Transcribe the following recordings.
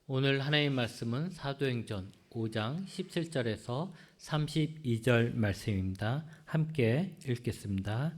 오늘 하나님 말씀은 사도행전 5장 17절에서 32절 말씀입니다. 함께 읽겠습니다.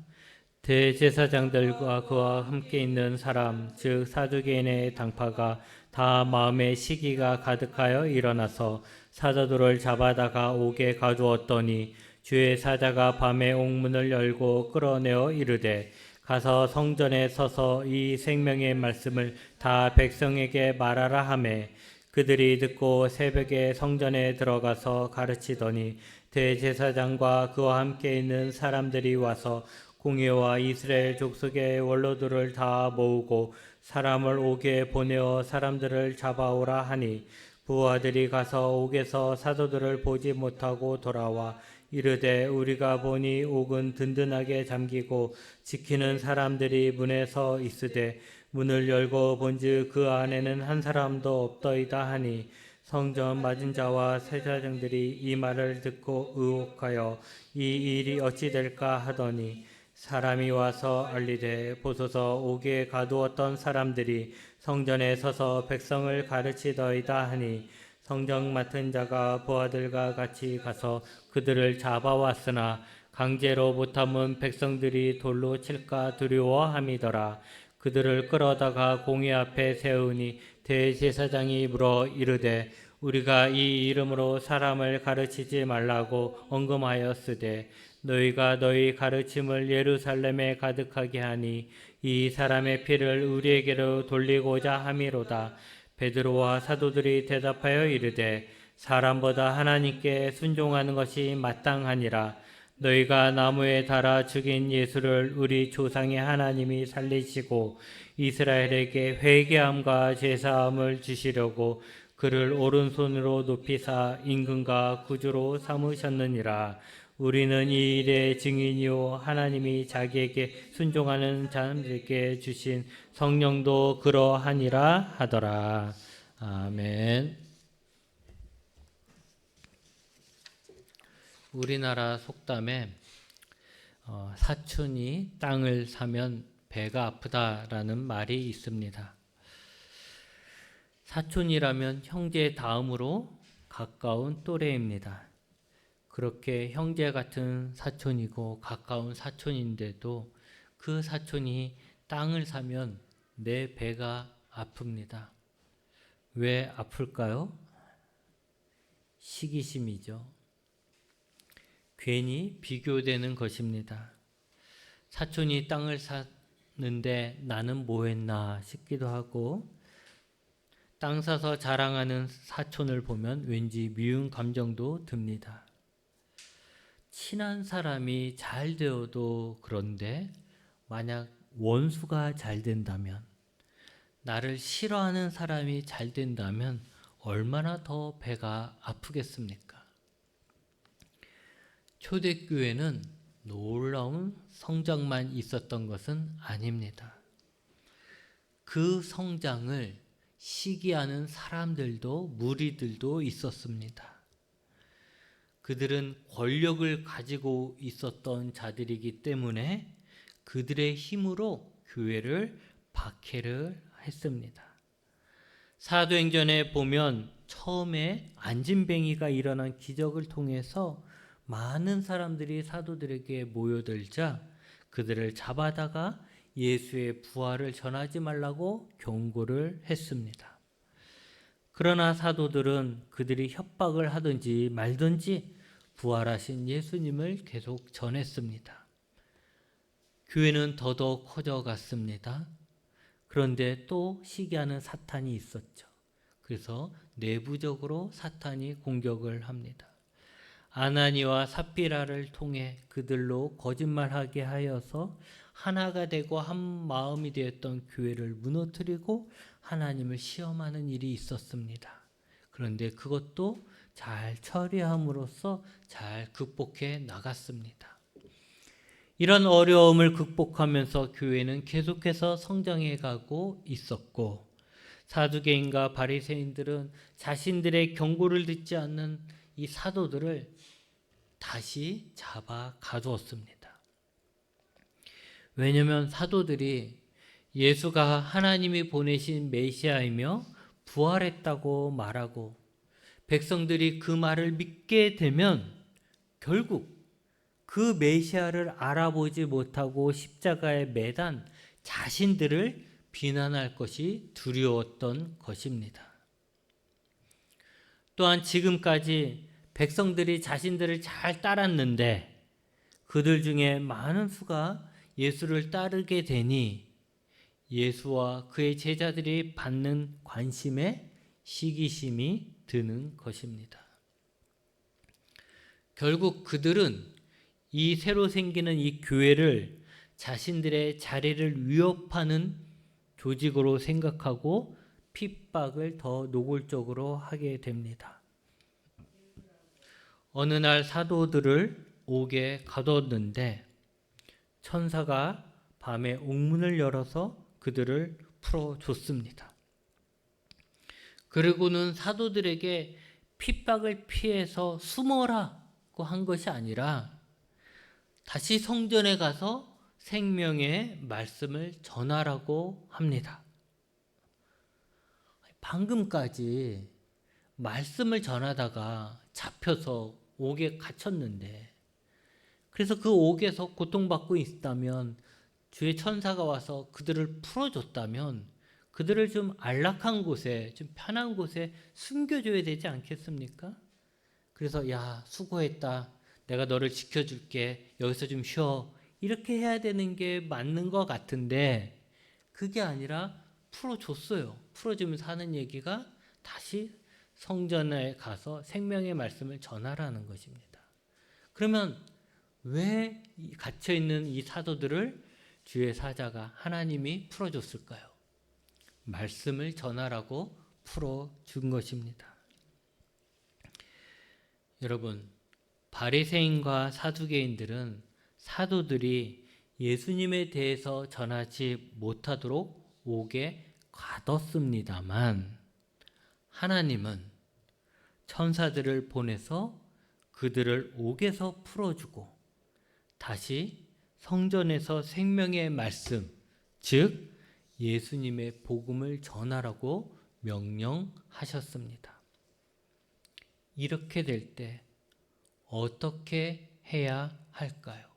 대제사장들과 그와 함께 있는 사람 즉 사두개인의 당파가 다 마음에 시기가 가득하여 일어나서 사도들을 잡아다가 옥에 가두었더니 주의 사자가 밤에 옥문을 열고 끌어내어 이르되 가서 성전에 서서 이 생명의 말씀을 다 백성에게 말하라 하매 그들이 듣고 새벽에 성전에 들어가서 가르치더니 대제사장과 그와 함께 있는 사람들이 와서 공회와 이스라엘 족속의 원로들을 다 모으고 사람을 옥에 보내어 사람들을 잡아오라 하니 부하들이 가서 옥에서 사도들을 보지 못하고 돌아와 이르되 우리가 보니 옥은 든든하게 잠기고 지키는 사람들이 문에 서 있으되 문을 열고 본즉 그 안에는 한 사람도 없더이다 하니 성전 맞은 자와 세자장들이 이 말을 듣고 의혹하여 이 일이 어찌 될까 하더니 사람이 와서 알리되 보소서 옥에 가두었던 사람들이 성전에 서서 백성을 가르치더이다 하니 성전 맡은 자가 부하들과 같이 가서 그들을 잡아왔으나 강제로 못함은 백성들이 돌로 칠까 두려워함이더라. 그들을 끌어다가 공회 앞에 세우니 대제사장이 물어 이르되 우리가 이 이름으로 사람을 가르치지 말라고 언금하였으되 너희가 너희 가르침을 예루살렘에 가득하게 하니 이 사람의 피를 우리에게로 돌리고자 함이로다. 베드로와 사도들이 대답하여 이르되 사람보다 하나님께 순종하는 것이 마땅하니라. 너희가 나무에 달아 죽인 예수를 우리 조상의 하나님이 살리시고 이스라엘에게 회개함과 제사함을 주시려고 그를 오른손으로 높이사 임금과 구주로 삼으셨느니라. 우리는 이 일의 증인이요 하나님이 자기에게 순종하는 자들에게 주신 성령도 그러하니라 하더라. 아멘. 우리나라 속담에 사촌이 땅을 사면 배가 아프다라는 말이 있습니다. 사촌이라면 형제 다음으로 가까운 또래입니다. 그렇게 형제 같은 사촌이고 가까운 사촌인데도 그 사촌이 땅을 사면 내 배가 아픕니다. 왜 아플까요? 시기심이죠. 괜히 비교되는 것입니다. 사촌이 땅을 샀는데 나는 뭐 했나 싶기도 하고 땅 사서 자랑하는 사촌을 보면 왠지 미운 감정도 듭니다. 친한 사람이 잘 되어도 그런데 만약 원수가 잘 된다면 나를 싫어하는 사람이 잘 된다면 얼마나 더 배가 아프겠습니까? 초대교회는 놀라운 성장만 있었던 것은 아닙니다. 그 성장을 시기하는 사람들도 무리들도 있었습니다. 그들은 권력을 가지고 있었던 자들이기 때문에 그들의 힘으로 교회를 박해를 했습니다. 사도행전에 보면 처음에 안진뱅이가 일어난 기적을 통해서 많은 사람들이 사도들에게 모여들자 그들을 잡아다가 예수의 부활을 전하지 말라고 경고를 했습니다. 그러나 사도들은 그들이 협박을 하든지 말든지 부활하신 예수님을 계속 전했습니다. 교회는 더더욱 커져갔습니다. 그런데 또 시기하는 사탄이 있었죠. 그래서 내부적으로 사탄이 공격을 합니다. 아나니와 삽비라를 통해 그들로 거짓말하게 하여서 하나가 되고 한 마음이 되었던 교회를 무너뜨리고 하나님을 시험하는 일이 있었습니다. 그런데 그것도 잘 처리함으로써 잘 극복해 나갔습니다. 이런 어려움을 극복하면서 교회는 계속해서 성장해 가고 있었고 사두개인과 바리새인들은 자신들의 경고를 듣지 않는 이 사도들을 다시 잡아 가두었습니다. 왜냐하면 사도들이 예수가 하나님이 보내신 메시아이며 부활했다고 말하고 백성들이 그 말을 믿게 되면 결국 그 메시아를 알아보지 못하고 십자가에 매단 자신들을 비난할 것이 두려웠던 것입니다. 또한 지금까지 백성들이 자신들을 잘 따랐는데 그들 중에 많은 수가 예수를 따르게 되니 예수와 그의 제자들이 받는 관심에 시기심이 드는 것입니다. 결국 그들은 이 새로 생기는 이 교회를 자신들의 자리를 위협하는 조직으로 생각하고 핍박을 더 노골적으로 하게 됩니다. 어느 날 사도들을 옥에 가뒀는데 천사가 밤에 옥문을 열어서 그들을 풀어줬습니다. 그리고는 사도들에게 핍박을 피해서 숨어라고 한 것이 아니라 다시 성전에 가서 생명의 말씀을 전하라고 합니다. 방금까지 말씀을 전하다가 잡혀서 옥에 갇혔는데 그래서 그 옥에서 고통받고 있다면 주의 천사가 와서 그들을 풀어줬다면 그들을 좀 안락한 곳에 좀 편한 곳에 숨겨줘야 되지 않겠습니까? 그래서 야 수고했다. 내가 너를 지켜줄게. 여기서 좀 쉬어. 이렇게 해야 되는 게 맞는 것 같은데 그게 아니라 풀어줬어요. 풀어주면서 하는 얘기가 다시 성전에 가서 생명의 말씀을 전하라는 것입니다. 그러면 왜 갇혀있는 이 사도들을 주의 사자가 하나님이 풀어줬을까요? 말씀을 전하라고 풀어준 것입니다. 여러분, 바리새인과 사두개인들은 사도들이 예수님에 대해서 전하지 못하도록 옥에 가뒀습니다만 하나님은 천사들을 보내서 그들을 옥에서 풀어주고 다시 성전에서 생명의 말씀, 즉 예수님의 복음을 전하라고 명령하셨습니다. 이렇게 될 때 어떻게 해야 할까요?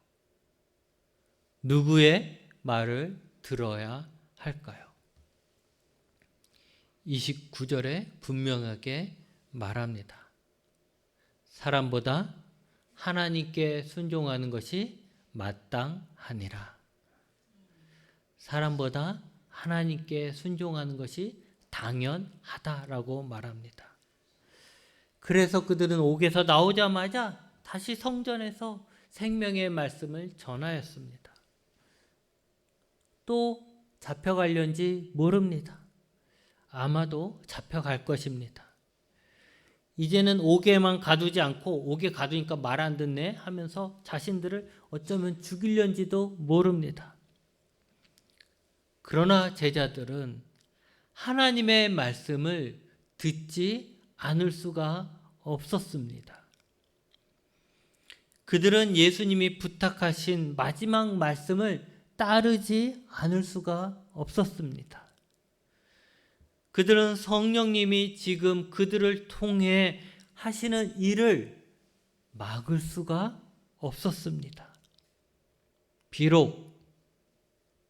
누구의 말을 들어야 할까요? 29절에 분명하게 말합니다. 사람보다 하나님께 순종하는 것이 마땅하니라. 사람보다 하나님께 순종하는 것이 당연하다라고 말합니다. 그래서 그들은 옥에서 나오자마자 다시 성전에서 생명의 말씀을 전하였습니다. 또 잡혀갈련지 모릅니다. 아마도 잡혀갈 것입니다. 이제는 옥에만 가두지 않고 옥에 가두니까 말 안 듣네 하면서 자신들을 어쩌면 죽이려는지도 모릅니다. 그러나 제자들은 하나님의 말씀을 듣지 않을 수가 없었습니다. 그들은 예수님이 부탁하신 마지막 말씀을 따르지 않을 수가 없었습니다. 그들은 성령님이 지금 그들을 통해 하시는 일을 막을 수가 없었습니다. 비록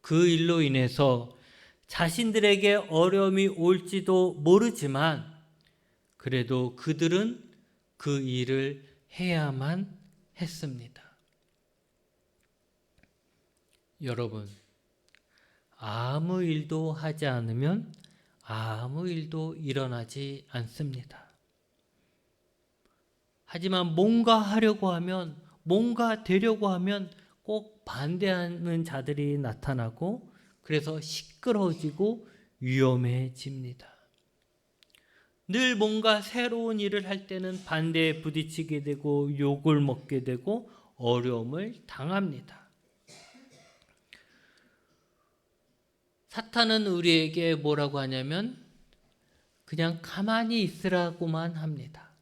그 일로 인해서 자신들에게 어려움이 올지도 모르지만 그래도 그들은 그 일을 해야만 했습니다. 여러분, 아무 일도 하지 않으면 아무 일도 일어나지 않습니다. 하지만 뭔가 하려고 하면, 뭔가 되려고 하면 꼭 반대하는 자들이 나타나고 그래서 시끄러워지고 위험해집니다. 늘 뭔가 새로운 일을 할 때는 반대에 부딪히게 되고 욕을 먹게 되고 어려움을 당합니다. 사탄은 우리에게 뭐라고 하냐면 그냥 가만히 있으라고만 합니다.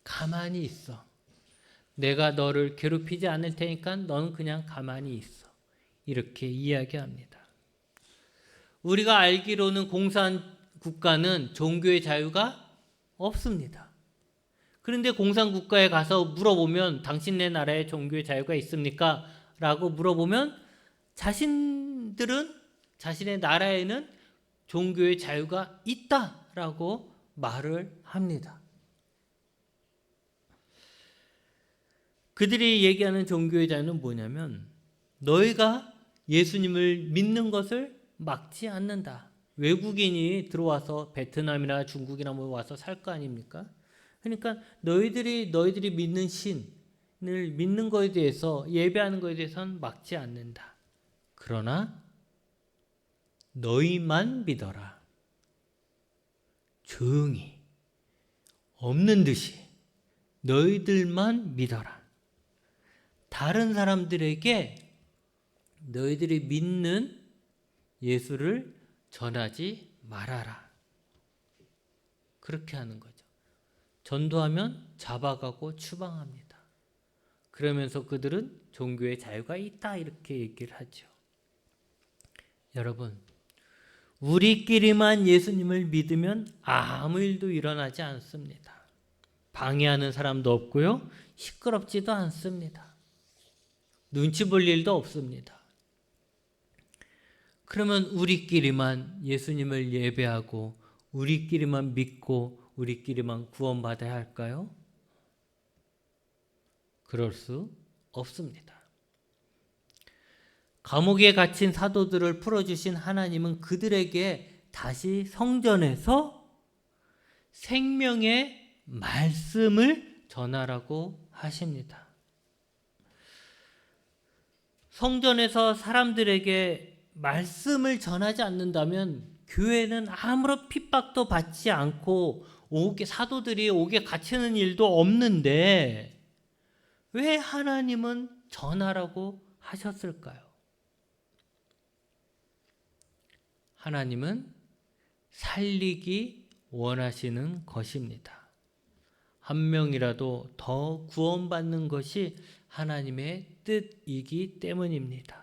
가만히 있어. 내가 너를 괴롭히지 않을 테니까 너는 그냥 가만히 있어. 이렇게 이야기합니다. 우리가 알기로는 국가는 종교의 자유가 없습니다. 그런데 공산국가에 가서 물어보면 당신네 나라에 종교의 자유가 있습니까? 라고 물어보면 자신들은 자신의 나라에는 종교의 자유가 있다라고 말을 합니다. 그들이 얘기하는 종교의 자유는 뭐냐면 너희가 예수님을 믿는 것을 막지 않는다. 외국인이 들어와서 베트남이나 중국이나 뭐 와서 살 거 아닙니까? 그러니까 너희들이 믿는 신을 믿는 것에 대해서 예배하는 것에 대해서는 막지 않는다. 그러나 너희만 믿어라. 조용히 없는 듯이 너희들만 믿어라. 다른 사람들에게 너희들이 믿는 예수를 전하지 말아라. 그렇게 하는 거죠. 전도하면 잡아가고 추방합니다. 그러면서 그들은 종교의 자유가 있다 이렇게 얘기를 하죠. 여러분, 우리끼리만 예수님을 믿으면 아무 일도 일어나지 않습니다. 방해하는 사람도 없고요. 시끄럽지도 않습니다. 눈치 볼 일도 없습니다. 그러면 우리끼리만 예수님을 예배하고 우리끼리만 믿고 우리끼리만 구원받아야 할까요? 그럴 수 없습니다. 감옥에 갇힌 사도들을 풀어주신 하나님은 그들에게 다시 성전에서 생명의 말씀을 전하라고 하십니다. 성전에서 사람들에게 말씀을 전하지 않는다면 교회는 아무런 핍박도 받지 않고 사도들이 옥에 갇히는 일도 없는데 왜 하나님은 전하라고 하셨을까요? 하나님은 살리기 원하시는 것입니다. 한 명이라도 더 구원받는 것이 하나님의 뜻이기 때문입니다.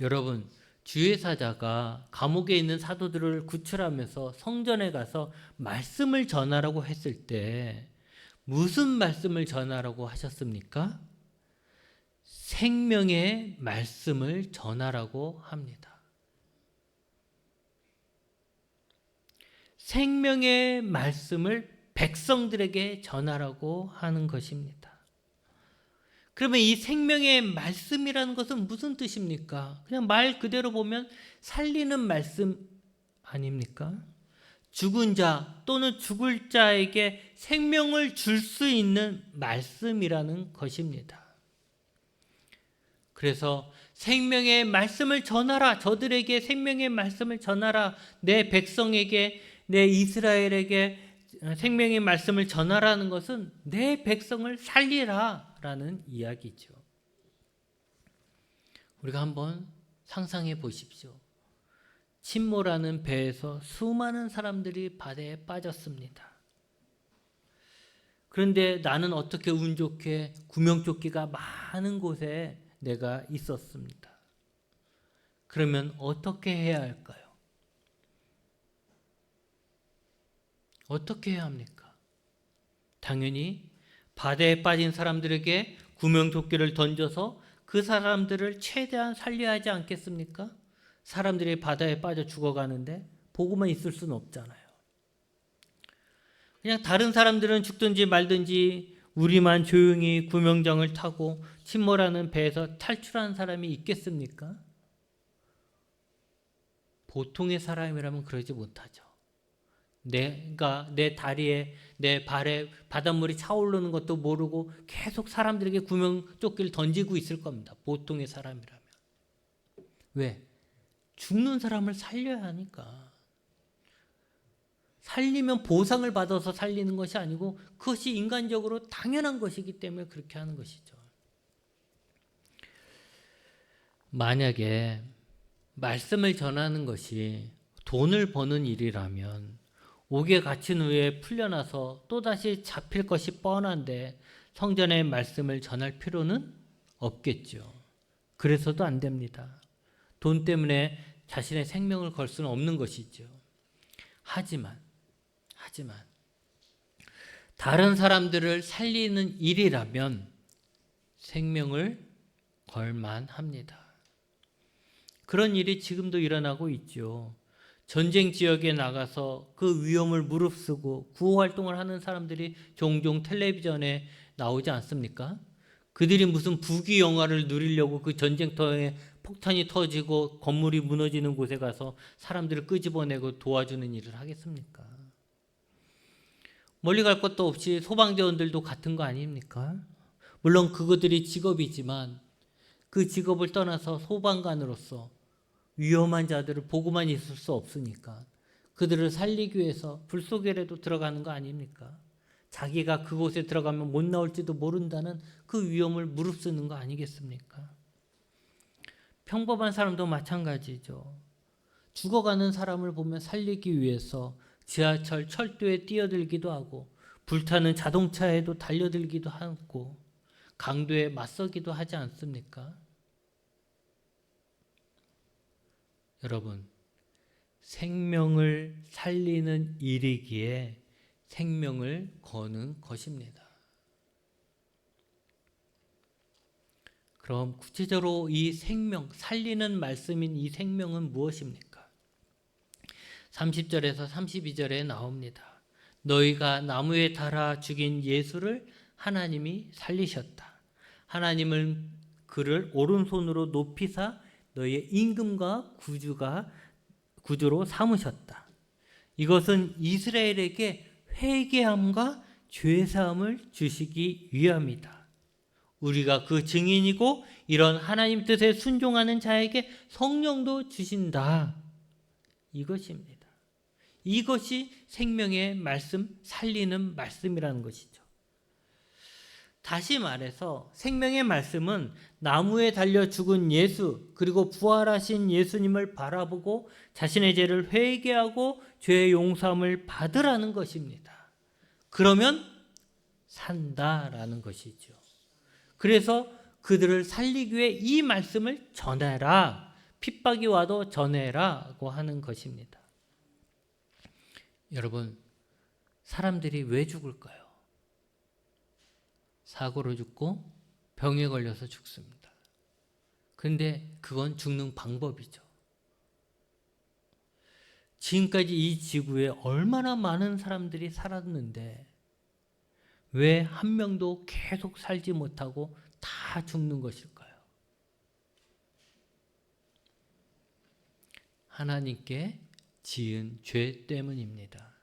여러분, 주의 사자가 감옥에 있는 사도들을 구출하면서 성전에 가서 말씀을 전하라고 했을 때 무슨 말씀을 전하라고 하셨습니까? 생명의 말씀을 전하라고 합니다. 생명의 말씀을 백성들에게 전하라고 하는 것입니다. 그러면 이 생명의 말씀이라는 것은 무슨 뜻입니까? 그냥 말 그대로 보면 살리는 말씀 아닙니까? 죽은 자 또는 죽을 자에게 생명을 줄 수 있는 말씀이라는 것입니다. 그래서 생명의 말씀을 전하라. 저들에게 생명의 말씀을 전하라. 내 백성에게, 내 이스라엘에게 생명의 말씀을 전하라는 것은 내 백성을 살리라 라는 이야기죠. 우리가 한번 상상해 보십시오. 침몰하는 배에서 수많은 사람들이 바다에 빠졌습니다. 그런데 나는 어떻게 운 좋게 구명조끼가 많은 곳에 내가 있었습니다. 그러면 어떻게 해야 할까요? 어떻게 해야 합니까? 당연히 바다에 빠진 사람들에게 구명조끼를 던져서 그 사람들을 최대한 살려야 하지 않겠습니까? 사람들이 바다에 빠져 죽어가는데 보고만 있을 수는 없잖아요. 그냥 다른 사람들은 죽든지 말든지 우리만 조용히 구명정을 타고 침몰하는 배에서 탈출하는 사람이 있겠습니까? 보통의 사람이라면 그러지 못하죠. 내가 내 다리에 내 발에 바닷물이 차오르는 것도 모르고 계속 사람들에게 구명조끼를 던지고 있을 겁니다. 보통의 사람이라면. 왜? 죽는 사람을 살려야 하니까. 살리면 보상을 받아서 살리는 것이 아니고 그것이 인간적으로 당연한 것이기 때문에 그렇게 하는 것이죠. 만약에 말씀을 전하는 것이 돈을 버는 일이라면 옥에 갇힌 후에 풀려나서 또다시 잡힐 것이 뻔한데 성전의 말씀을 전할 필요는 없겠죠. 그래서도 안 됩니다. 돈 때문에 자신의 생명을 걸 수는 없는 것이죠. 하지만 다른 사람들을 살리는 일이라면 생명을 걸만합니다. 그런 일이 지금도 일어나고 있죠. 전쟁 지역에 나가서 그 위험을 무릅쓰고 구호 활동을 하는 사람들이 종종 텔레비전에 나오지 않습니까? 그들이 무슨 부귀 영화를 누리려고 그 전쟁터에 폭탄이 터지고 건물이 무너지는 곳에 가서 사람들을 끄집어내고 도와주는 일을 하겠습니까? 멀리 갈 것도 없이 소방대원들도 같은 거 아닙니까? 물론 그것들이 직업이지만 그 직업을 떠나서 소방관으로서 위험한 자들을 보고만 있을 수 없으니까 그들을 살리기 위해서 불 속에라도 들어가는 거 아닙니까? 자기가 그곳에 들어가면 못 나올지도 모른다는 그 위험을 무릅쓰는 거 아니겠습니까? 평범한 사람도 마찬가지죠. 죽어가는 사람을 보면 살리기 위해서 지하철, 철도에 뛰어들기도 하고 불타는 자동차에도 달려들기도 하고 강도에 맞서기도 하지 않습니까? 여러분, 생명을 살리는 일이기에 생명을 거는 것입니다. 그럼 구체적으로 이 생명, 살리는 말씀인 이 생명은 무엇입니까? 30절에서 32절에 나옵니다. 너희가 나무에 달아 죽인 예수를 하나님이 살리셨다. 하나님은 그를 오른손으로 높이사 너희의 임금과 구주로 삼으셨다. 이것은 이스라엘에게 회개함과 죄사함을 주시기 위함이다. 우리가 그 증인이고 이런 하나님 뜻에 순종하는 자에게 성령도 주신다. 이것입니다. 이것이 생명의 말씀, 살리는 말씀이라는 것이죠. 다시 말해서 생명의 말씀은 나무에 달려 죽은 예수 그리고 부활하신 예수님을 바라보고 자신의 죄를 회개하고 죄의 용서함을 받으라는 것입니다. 그러면 산다라는 것이죠. 그래서 그들을 살리기 위해 이 말씀을 전해라. 핍박이 와도 전해라고 하는 것입니다. 여러분, 사람들이 왜 죽을까요? 사고로 죽고 병에 걸려서 죽습니다. 그런데 그건 죽는 방법이죠. 지금까지 이 지구에 얼마나 많은 사람들이 살았는데 왜 한 명도 계속 살지 못하고 다 죽는 것일까요? 하나님께 지은 죄 때문입니다.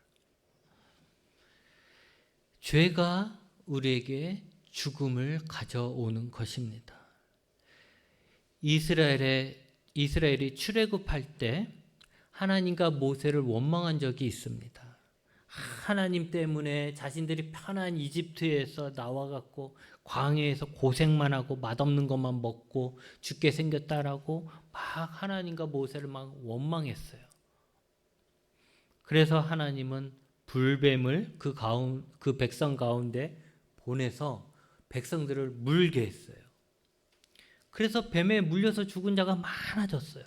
죄가 우리에게 죽음을 가져오는 것입니다. 이스라엘이 출애굽할 때 하나님과 모세를 원망한 적이 있습니다. 하나님 때문에 자신들이 편한 이집트에서 나와갖고 광야에서 고생만 하고 맛없는 것만 먹고 죽게 생겼다라고 막 하나님과 모세를 막 원망했어요. 그래서 하나님은 불뱀을 그 백성 가운데 보내서 백성들을 물게 했어요. 그래서 뱀에 물려서 죽은 자가 많아졌어요.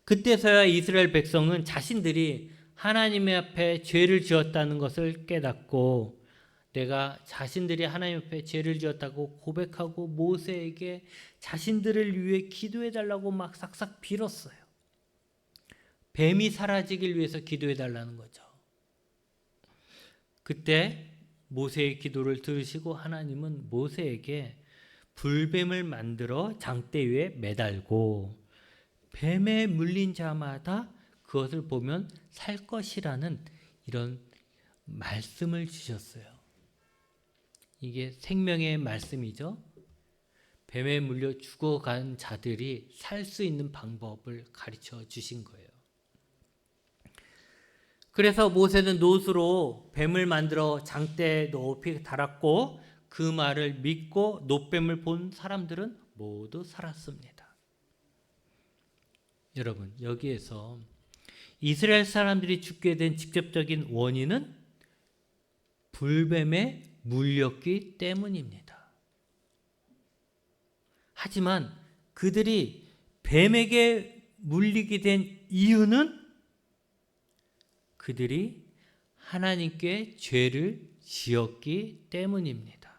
그때서야 이스라엘 백성은 자신들이 하나님 앞에 죄를 지었다는 것을 깨닫고 내가 자신들이 하나님 앞에 죄를 지었다고 고백하고 모세에게 자신들을 위해 기도해달라고 막 싹싹 빌었어요. 뱀이 사라지길 위해서 기도해달라는 거죠. 그때 모세의 기도를 들으시고 하나님은 모세에게 불뱀을 만들어 장대 위에 매달고 뱀에 물린 자마다 그것을 보면 살 것이라는 이런 말씀을 주셨어요. 이게 생명의 말씀이죠. 뱀에 물려 죽어간 자들이 살 수 있는 방법을 가르쳐 주신 거예요. 그래서 모세는 놋으로 뱀을 만들어 장대에 높이 달았고 그 말을 믿고 놋뱀을 본 사람들은 모두 살았습니다. 여러분, 여기에서 이스라엘 사람들이 죽게 된 직접적인 원인은 불뱀에 물렸기 때문입니다. 하지만 그들이 뱀에게 물리게 된 이유는 그들이 하나님께 죄를 지었기 때문입니다.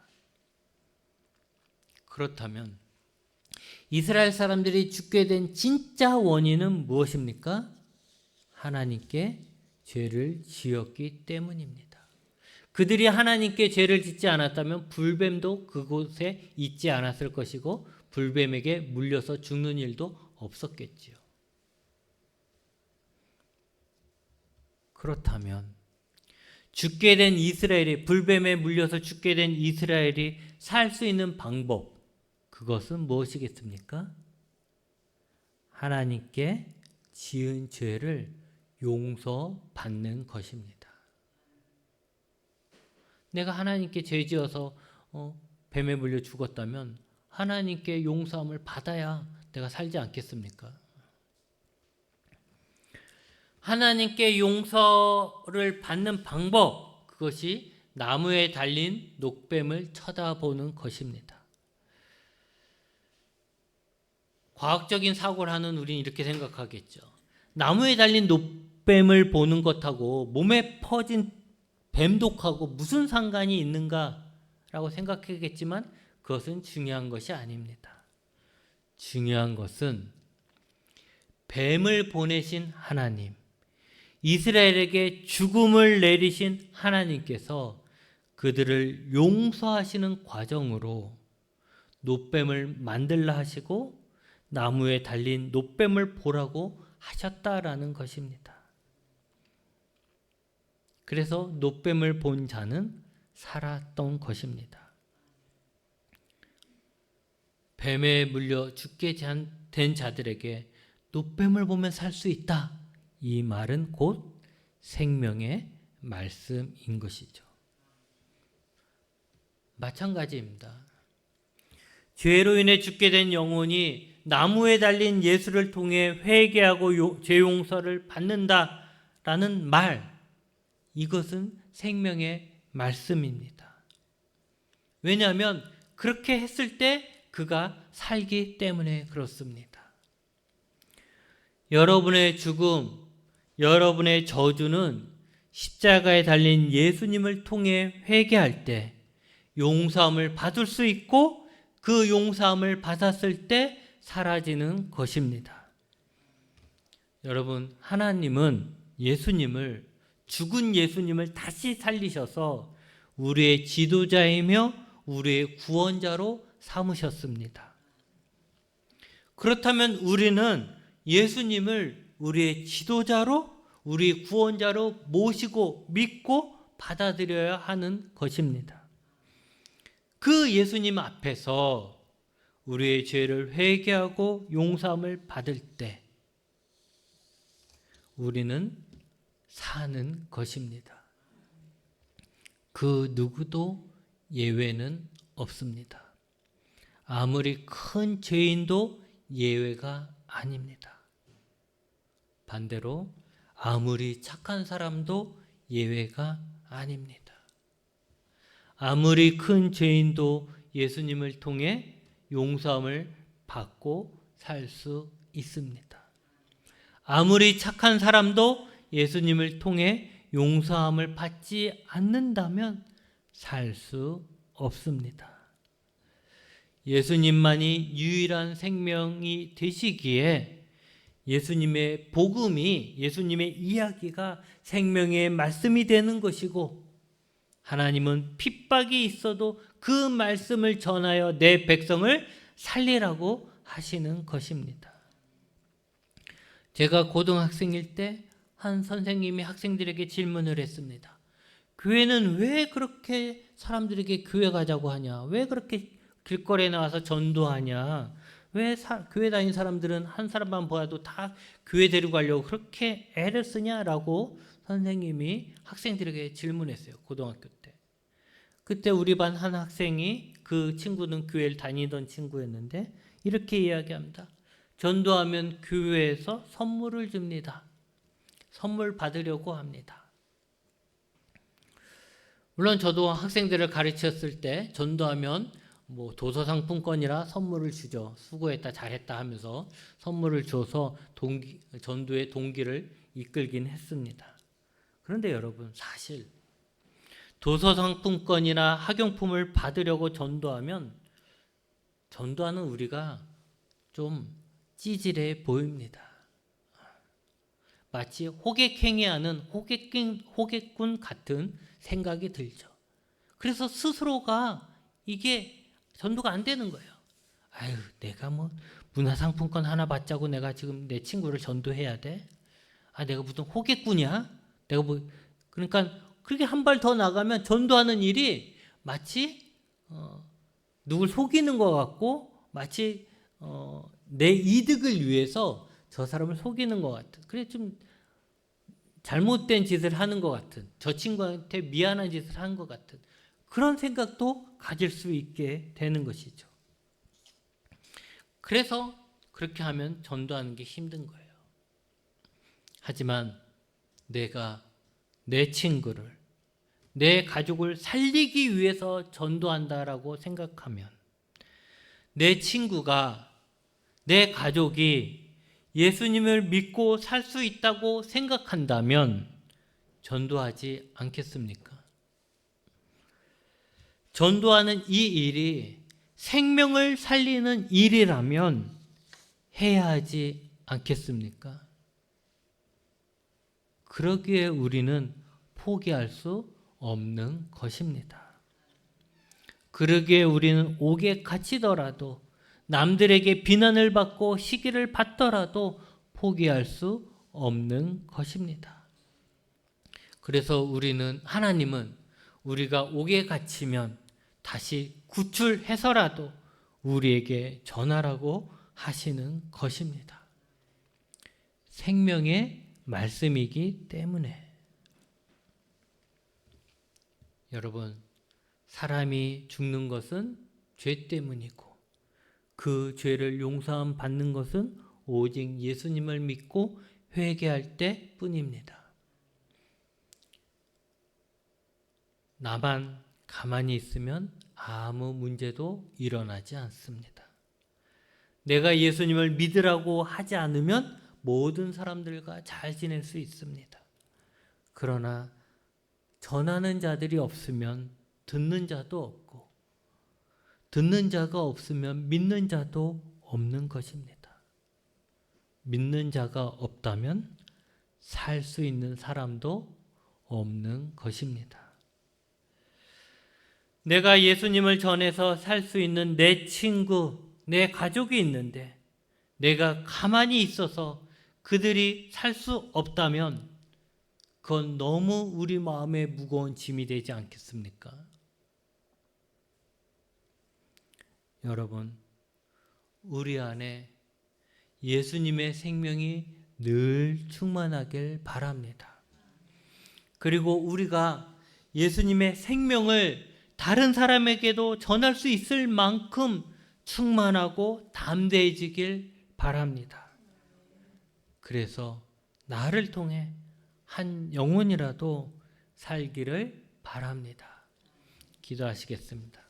그렇다면 이스라엘 사람들이 죽게 된 진짜 원인은 무엇입니까? 하나님께 죄를 지었기 때문입니다. 그들이 하나님께 죄를 짓지 않았다면 불뱀도 그곳에 있지 않았을 것이고 불뱀에게 물려서 죽는 일도 없었겠지요. 그렇다면 죽게 된 이스라엘이, 불뱀에 물려서 죽게 된 이스라엘이 살 수 있는 방법, 그것은 무엇이겠습니까? 하나님께 지은 죄를 용서받는 것입니다. 내가 하나님께 죄 지어서 뱀에 물려 죽었다면 하나님께 용서함을 받아야 내가 살지 않겠습니까? 하나님께 용서를 받는 방법, 그것이 나무에 달린 녹뱀을 쳐다보는 것입니다. 과학적인 사고를 하는 우리는 이렇게 생각하겠죠. 나무에 달린 녹뱀을 보는 것하고 몸에 퍼진 뱀독하고 무슨 상관이 있는가라고 생각하겠지만 그것은 중요한 것이 아닙니다. 중요한 것은 뱀을 보내신 하나님, 이스라엘에게 죽음을 내리신 하나님께서 그들을 용서하시는 과정으로 놋뱀을 만들라 하시고 나무에 달린 놋뱀을 보라고 하셨다라는 것입니다. 그래서 놋뱀을 본 자는 살았던 것입니다. 뱀에 물려 죽게 된 자들에게 놋뱀을 보면 살 수 있다. 이 말은 곧 생명의 말씀인 것이죠. 마찬가지입니다. 죄로 인해 죽게 된 영혼이 나무에 달린 예수를 통해 회개하고 죄 용서를 받는다라는 말, 이것은 생명의 말씀입니다. 왜냐하면 그렇게 했을 때 그가 살기 때문에 그렇습니다. 여러분의 죽음, 여러분의 저주는 십자가에 달린 예수님을 통해 회개할 때 용서함을 받을 수 있고 그 용서함을 받았을 때 사라지는 것입니다. 여러분, 하나님은 예수님을, 죽은 예수님을 다시 살리셔서 우리의 지도자이며 우리의 구원자로 삼으셨습니다. 그렇다면 우리는 예수님을 우리의 지도자로, 우리 구원자로 모시고 믿고 받아들여야 하는 것입니다. 그 예수님 앞에서 우리의 죄를 회개하고 용서함을 받을 때 우리는 사는 것입니다. 그 누구도 예외는 없습니다. 아무리 큰 죄인도 예외가 아닙니다. 반대로 아무리 착한 사람도 예외가 아닙니다. 아무리 큰 죄인도 예수님을 통해 용서함을 받고 살 수 있습니다. 아무리 착한 사람도 예수님을 통해 용서함을 받지 않는다면 살 수 없습니다. 예수님만이 유일한 생명이 되시기에 예수님의 복음이, 예수님의 이야기가 생명의 말씀이 되는 것이고, 하나님은 핍박이 있어도 그 말씀을 전하여 내 백성을 살리라고 하시는 것입니다. 제가 고등학생일 때 한 선생님이 학생들에게 질문을 했습니다. 교회는 왜 그렇게 사람들에게 교회 가자고 하냐? 왜 그렇게 길거리에 나와서 전도하냐? 왜 교회 다니는 사람들은 한 사람만 보아도 다 교회 데리고 가려고 그렇게 애를 쓰냐라고 선생님이 학생들에게 질문했어요. 고등학교 때. 그때 우리 반 한 학생이, 그 친구는 교회를 다니던 친구였는데 이렇게 이야기합니다. 전도하면 교회에서 선물을 줍니다. 선물 받으려고 합니다. 물론 저도 학생들을 가르쳤을 때 전도하면 뭐 도서 상품권이라 선물을 주죠. 수고했다, 잘했다 하면서 선물을 줘서 전도의 동기를 이끌긴 했습니다. 그런데 여러분, 사실 도서 상품권이나 학용품을 받으려고 전도하면 전도하는 우리가 좀 찌질해 보입니다. 마치 호객행위하는 호객꾼 같은 생각이 들죠. 그래서 스스로가 이게 전도가 안 되는 거예요. 아유, 내가 뭐 문화상품권 하나 받자고 내가 지금 내 친구를 전도해야 돼? 아, 내가 무슨 호객꾼이야? 내가 뭐, 그러니까 그렇게 한 발 더 나가면 전도하는 일이 마치 누굴 속이는 것 같고, 마치 내 이득을 위해서 저 사람을 속이는 것 같은, 그래 좀 잘못된 짓을 하는 것 같은, 저 친구한테 미안한 짓을 한 것 같은 그런 생각도 가질 수 있게 되는 것이죠. 그래서 그렇게 하면 전도하는 게 힘든 거예요. 하지만 내가 내 친구를, 내 가족을 살리기 위해서 전도한다라고 생각하면, 내 친구가, 내 가족이 예수님을 믿고 살 수 있다고 생각한다면 전도하지 않겠습니까? 전도하는 이 일이 생명을 살리는 일이라면 해야 하지 않겠습니까? 그러기에 우리는 포기할 수 없는 것입니다. 그러기에 우리는 옥에 갇히더라도, 남들에게 비난을 받고 시기를 받더라도 포기할 수 없는 것입니다. 그래서 하나님은 우리가 옥에 갇히면 다시 구출해서라도 우리에게 전하라고 하시는 것입니다. 생명의 말씀이기 때문에. 여러분, 사람이 죽는 것은 죄 때문이고, 그 죄를 용서함 받는 것은 오직 예수님을 믿고 회개할 때 뿐입니다. 나만 가만히 있으면 아무 문제도 일어나지 않습니다. 내가 예수님을 믿으라고 하지 않으면 모든 사람들과 잘 지낼 수 있습니다. 그러나 전하는 자들이 없으면 듣는 자도 없고, 듣는 자가 없으면 믿는 자도 없는 것입니다. 믿는 자가 없다면 살 수 있는 사람도 없는 것입니다. 내가 예수님을 전해서 살 수 있는 내 친구, 내 가족이 있는데 내가 가만히 있어서 그들이 살 수 없다면 그건 너무 우리 마음에 무거운 짐이 되지 않겠습니까? 여러분, 우리 안에 예수님의 생명이 늘 충만하길 바랍니다. 그리고 우리가 예수님의 생명을 다른 사람에게도 전할 수 있을 만큼 충만하고 담대해지길 바랍니다. 그래서 나를 통해 한 영혼이라도 살기를 바랍니다. 기도하시겠습니다.